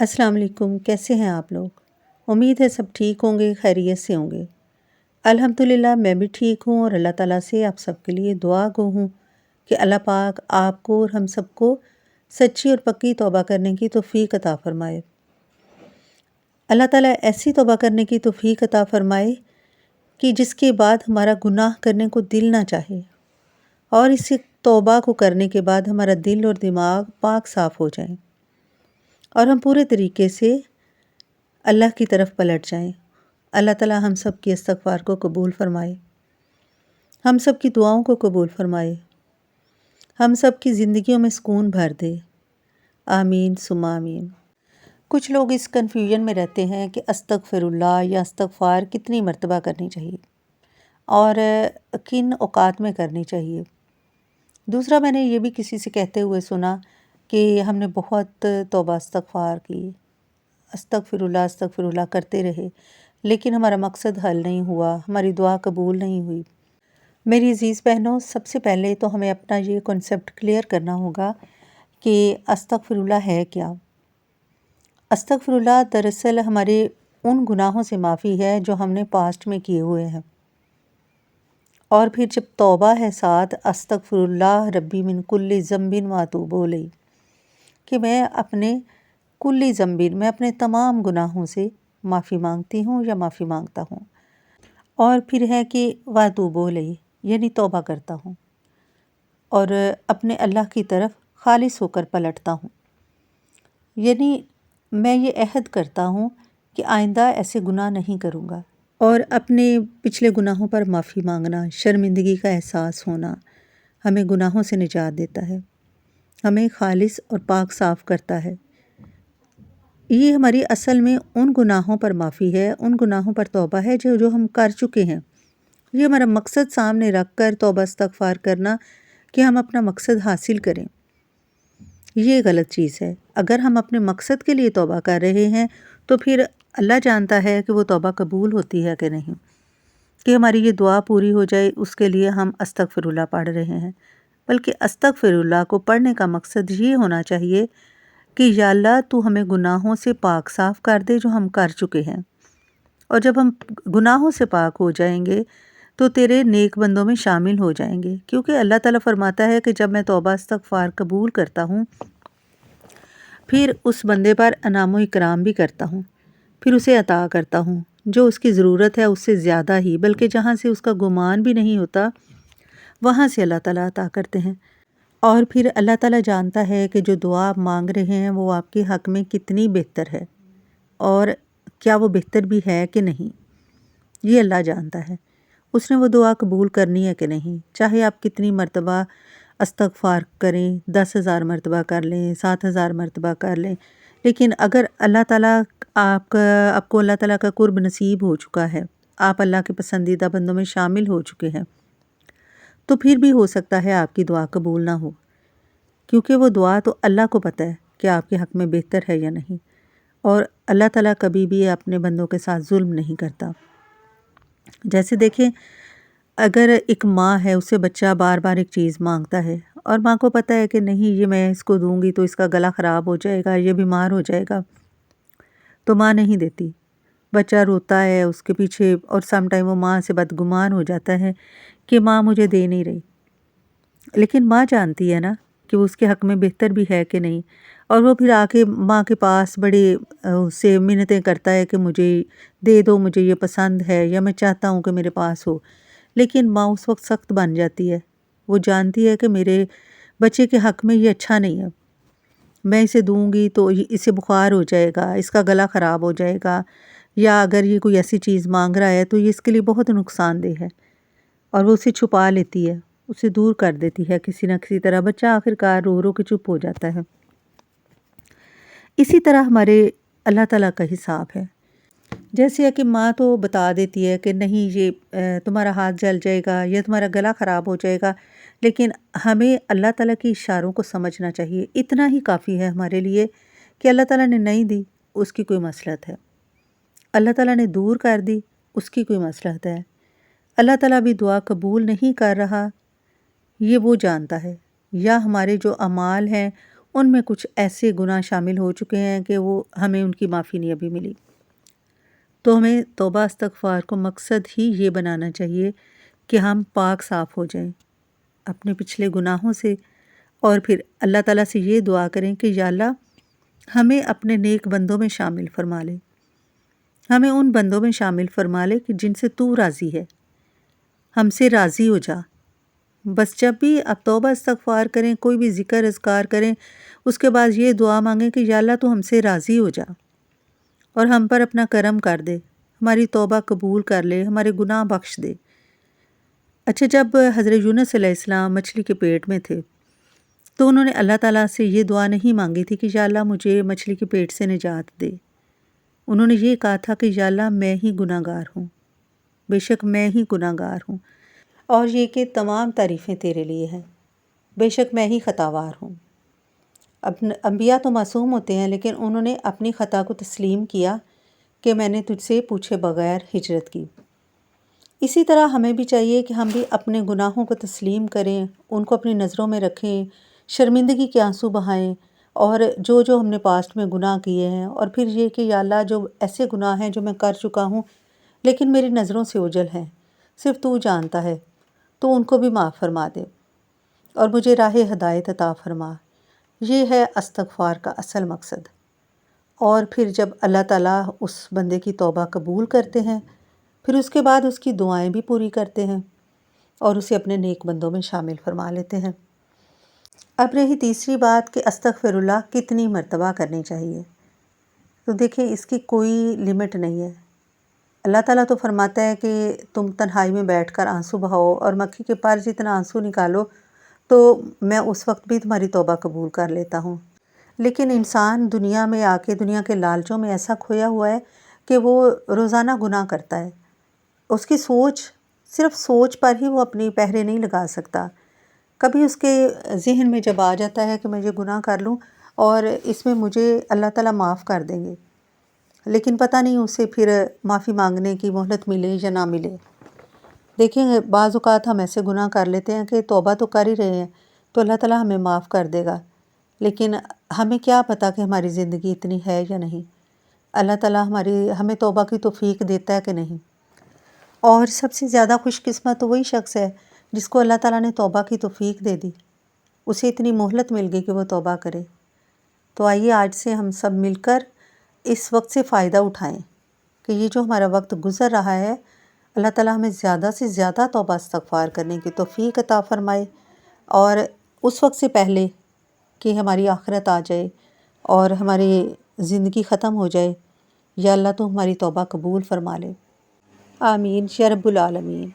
السلام علیکم، کیسے ہیں آپ لوگ؟ امید ہے سب ٹھیک ہوں گے، خیریت سے ہوں گے۔ الحمدللہ میں بھی ٹھیک ہوں اور اللہ تعالیٰ سے آپ سب کے لیے دعا گو ہوں کہ اللہ پاک آپ کو اور ہم سب کو سچی اور پکی توبہ کرنے کی توفیق عطا فرمائے۔ اللہ تعالیٰ ایسی توبہ کرنے کی توفیق عطا فرمائے کہ جس کے بعد ہمارا گناہ کرنے کو دل نہ چاہے، اور اس توبہ کو کرنے کے بعد ہمارا دل اور دماغ پاک صاف ہو جائیں اور ہم پورے طریقے سے اللہ کی طرف پلٹ جائیں۔ اللہ تعالیٰ ہم سب کی استغفار کو قبول فرمائے، ہم سب کی دعاؤں کو قبول فرمائے، ہم سب کی زندگیوں میں سکون بھر دے۔ آمین ثم آمین۔ کچھ لوگ اس کنفیوژن میں رہتے ہیں کہ استغفر اللہ یا استغفار کتنی مرتبہ کرنی چاہیے اور کن اوقات میں کرنی چاہیے۔ دوسرا، میں نے یہ بھی کسی سے کہتے ہوئے سنا کہ ہم نے بہت توبہ استغفار کی، استغفر اللہ کرتے رہے، لیکن ہمارا مقصد حل نہیں ہوا، ہماری دعا قبول نہیں ہوئی۔ میری عزیز بہنوں، سب سے پہلے تو ہمیں اپنا یہ کنسیپٹ کلیئر کرنا ہوگا کہ استغفر اللہ ہے کیا۔ استغفر اللہ دراصل ہمارے ان گناہوں سے معافی ہے جو ہم نے پاسٹ میں کیے ہوئے ہیں، اور پھر جب توبہ ہے ساتھ استغفر اللہ ربی من کل ذنب و اتوب الیہ، کہ میں اپنے کلی ذنب، میں اپنے تمام گناہوں سے معافی مانگتی ہوں یا معافی مانگتا ہوں، اور پھر ہے کہ واتوب الیہ، یعنی توبہ کرتا ہوں اور اپنے اللہ کی طرف خالص ہو کر پلٹتا ہوں، یعنی میں یہ عہد کرتا ہوں کہ آئندہ ایسے گناہ نہیں کروں گا، اور اپنے پچھلے گناہوں پر معافی مانگنا، شرمندگی کا احساس ہونا ہمیں گناہوں سے نجات دیتا ہے، ہمیں خالص اور پاک صاف کرتا ہے۔ یہ ہماری اصل میں ان گناہوں پر معافی ہے، ان گناہوں پر توبہ ہے جو ہم کر چکے ہیں۔ یہ ہمارا مقصد سامنے رکھ کر توبہ استغفار کرنا کہ ہم اپنا مقصد حاصل کریں، یہ غلط چیز ہے۔ اگر ہم اپنے مقصد کے لیے توبہ کر رہے ہیں تو پھر اللہ جانتا ہے کہ وہ توبہ قبول ہوتی ہے کہ نہیں، کہ ہماری یہ دعا پوری ہو جائے اس کے لیے ہم استغفر اللہ پڑھ رہے ہیں، بلکہ استغفر اللہ کو پڑھنے کا مقصد یہ ہونا چاہیے کہ یا اللہ تو ہمیں گناہوں سے پاک صاف کر دے جو ہم کر چکے ہیں، اور جب ہم گناہوں سے پاک ہو جائیں گے تو تیرے نیک بندوں میں شامل ہو جائیں گے، کیونکہ اللہ تعالیٰ فرماتا ہے کہ جب میں توبہ استغفار قبول کرتا ہوں پھر اس بندے پر انعام و اکرام بھی کرتا ہوں، پھر اسے عطا کرتا ہوں جو اس کی ضرورت ہے اس سے زیادہ ہی، بلکہ جہاں سے اس کا گمان بھی نہیں ہوتا وہاں سے اللہ تعالیٰ عطا کرتے ہیں۔ اور پھر اللہ تعالیٰ جانتا ہے کہ جو دعا آپ مانگ رہے ہیں وہ آپ کے حق میں کتنی بہتر ہے، اور کیا وہ بہتر بھی ہے کہ نہیں، یہ اللہ جانتا ہے۔ اس نے وہ دعا قبول کرنی ہے کہ نہیں، چاہے آپ کتنی مرتبہ استغفار کریں، 10,000 مرتبہ کر لیں، 7,000 مرتبہ کر لیں، لیکن اگر اللہ تعالیٰ آپ کو اللہ تعالیٰ کا قرب نصیب ہو چکا ہے، آپ اللہ کے پسندیدہ بندوں میں شامل ہو چکے ہیں، تو پھر بھی ہو سکتا ہے آپ کی دعا قبول نہ ہو، کیونکہ وہ دعا تو اللہ کو پتہ ہے کہ آپ کے حق میں بہتر ہے یا نہیں، اور اللہ تعالیٰ کبھی بھی اپنے بندوں کے ساتھ ظلم نہیں کرتا۔ جیسے دیکھیں، اگر ایک ماں ہے، اسے بچہ بار بار ایک چیز مانگتا ہے اور ماں کو پتہ ہے کہ نہیں یہ میں اس کو دوں گی تو اس کا گلا خراب ہو جائے گا، یہ بیمار ہو جائے گا، تو ماں نہیں دیتی، بچہ روتا ہے اس کے پیچھے، اور سم ٹائم وہ ماں سے بدگمان ہو جاتا ہے کہ ماں مجھے دے نہیں رہی، لیکن ماں جانتی ہے نا کہ وہ اس کے حق میں بہتر بھی ہے کہ نہیں، اور وہ پھر آ کے ماں کے پاس بڑے اس سے منتیں کرتا ہے کہ مجھے دے دو، مجھے یہ پسند ہے یا میں چاہتا ہوں کہ میرے پاس ہو، لیکن ماں اس وقت سخت بن جاتی ہے، وہ جانتی ہے کہ میرے بچے کے حق میں یہ اچھا نہیں ہے، میں اسے دوں گی تو اسے بخار ہو جائے گا، اس کا گلا خراب ہو جائے گا، یا اگر یہ کوئی ایسی چیز مانگ رہا ہے تو یہ اس کے لیے بہت نقصان دہ ہے، اور وہ اسے چھپا لیتی ہے، اسے دور کر دیتی ہے کسی نہ کسی طرح، بچہ آخر کار رو رو کے چپ ہو جاتا ہے۔ اسی طرح ہمارے اللہ تعالیٰ کا حساب ہے، جیسے ہے کہ ماں تو بتا دیتی ہے کہ نہیں یہ تمہارا ہاتھ جل جائے گا یا تمہارا گلا خراب ہو جائے گا، لیکن ہمیں اللہ تعالیٰ کی اشاروں کو سمجھنا چاہیے، اتنا ہی کافی ہے ہمارے لیے کہ اللہ تعالیٰ نے نہیں دی اس کی کوئی مصلحت ہے، اللہ تعالیٰ نے دور کر دی اس کی کوئی مصلحت ہے، اللہ تعالیٰ بھی دعا قبول نہیں کر رہا، یہ وہ جانتا ہے، یا ہمارے جو اعمال ہیں ان میں کچھ ایسے گناہ شامل ہو چکے ہیں کہ وہ ہمیں ان کی معافی نہیں ابھی ملی۔ تو ہمیں توبہ استغفار کو مقصد ہی یہ بنانا چاہیے کہ ہم پاک صاف ہو جائیں اپنے پچھلے گناہوں سے، اور پھر اللہ تعالیٰ سے یہ دعا کریں کہ یا اللہ ہمیں اپنے نیک بندوں میں شامل فرما لے، ہمیں ان بندوں میں شامل فرما لے کہ جن سے تو راضی ہے، ہم سے راضی ہو جا۔ بس جب بھی آپ توبہ استغفار کریں، کوئی بھی ذکر اذکار کریں، اس کے بعد یہ دعا مانگیں کہ یا اللہ تو ہم سے راضی ہو جا اور ہم پر اپنا کرم کر دے، ہماری توبہ قبول کر لے، ہمارے گناہ بخش دے۔ اچھا، جب حضرت یونس علیہ السلام مچھلی کے پیٹ میں تھے تو انہوں نے اللہ تعالیٰ سے یہ دعا نہیں مانگی تھی کہ یا اللہ مجھے مچھلی کے پیٹ سے نجات دے۔ انہوں نے یہ کہا تھا کہ یا اللہ میں ہی گناہ گار ہوں، بے شک میں ہی گناہ گار ہوں، اور یہ کہ تمام تعریفیں تیرے لیے ہیں، بے شک میں ہی خطاوار ہوں۔ انبیاء تو معصوم ہوتے ہیں، لیکن انہوں نے اپنی خطا کو تسلیم کیا کہ میں نے تجھ سے پوچھے بغیر ہجرت کی۔ اسی طرح ہمیں بھی چاہیے کہ ہم بھی اپنے گناہوں کو تسلیم کریں، ان کو اپنی نظروں میں رکھیں، شرمندگی کے آنسو بہائیں، اور جو ہم نے پاسٹ میں گناہ کیے ہیں، اور پھر یہ کہ یا اللہ جو ایسے گناہ ہیں جو میں کر چکا ہوں لیکن میری نظروں سے اوجھل ہیں، صرف تو جانتا ہے، تو ان کو بھی معاف فرما دے اور مجھے راہ ہدایت عطا فرما۔ یہ ہے استغفار کا اصل مقصد۔ اور پھر جب اللہ تعالیٰ اس بندے کی توبہ قبول کرتے ہیں، پھر اس کے بعد اس کی دعائیں بھی پوری کرتے ہیں اور اسے اپنے نیک بندوں میں شامل فرما لیتے ہیں۔ اب رہی تیسری بات کہ استغفر اللہ کتنی مرتبہ کرنی چاہیے، تو دیکھیں اس کی کوئی لمٹ نہیں ہے۔ اللہ تعالیٰ تو فرماتا ہے کہ تم تنہائی میں بیٹھ کر آنسو بہاؤ اور مکھی کے پر جتنا آنسو نکالو تو میں اس وقت بھی تمہاری توبہ قبول کر لیتا ہوں۔ لیکن انسان دنیا میں آ کے دنیا کے لالچوں میں ایسا کھویا ہوا ہے کہ وہ روزانہ گناہ کرتا ہے، اس کی صرف سوچ پر ہی وہ اپنی پہرے نہیں لگا سکتا۔ کبھی اس کے ذہن میں جب آ جاتا ہے کہ میں یہ گناہ کر لوں اور اس میں مجھے اللہ تعالیٰ معاف کر دیں گے، لیکن پتہ نہیں اسے پھر معافی مانگنے کی مہلت ملے یا نہ ملے۔ دیکھیں بعض اوقات ہم ایسے گناہ کر لیتے ہیں کہ توبہ تو کر ہی رہے ہیں تو اللہ تعالیٰ ہمیں معاف کر دے گا، لیکن ہمیں کیا پتہ کہ ہماری زندگی اتنی ہے یا نہیں، اللہ تعالیٰ ہمیں توبہ کی توفیق دیتا ہے کہ نہیں۔ اور سب سے زیادہ خوش قسمت تو وہی شخص ہے جس کو اللہ تعالیٰ نے توبہ کی توفیق دے دی، اسے اتنی مہلت مل گئی کہ وہ توبہ کرے۔ تو آئیے آج سے ہم سب مل کر اس وقت سے فائدہ اٹھائیں کہ یہ جو ہمارا وقت گزر رہا ہے، اللہ تعالیٰ ہمیں زیادہ سے زیادہ توبہ استغفار کرنے کی توفیق عطا فرمائے، اور اس وقت سے پہلے کہ ہماری آخرت آ جائے اور ہماری زندگی ختم ہو جائے، یا اللہ تو ہماری توبہ قبول فرما لے۔ آمین یا رب العالمین۔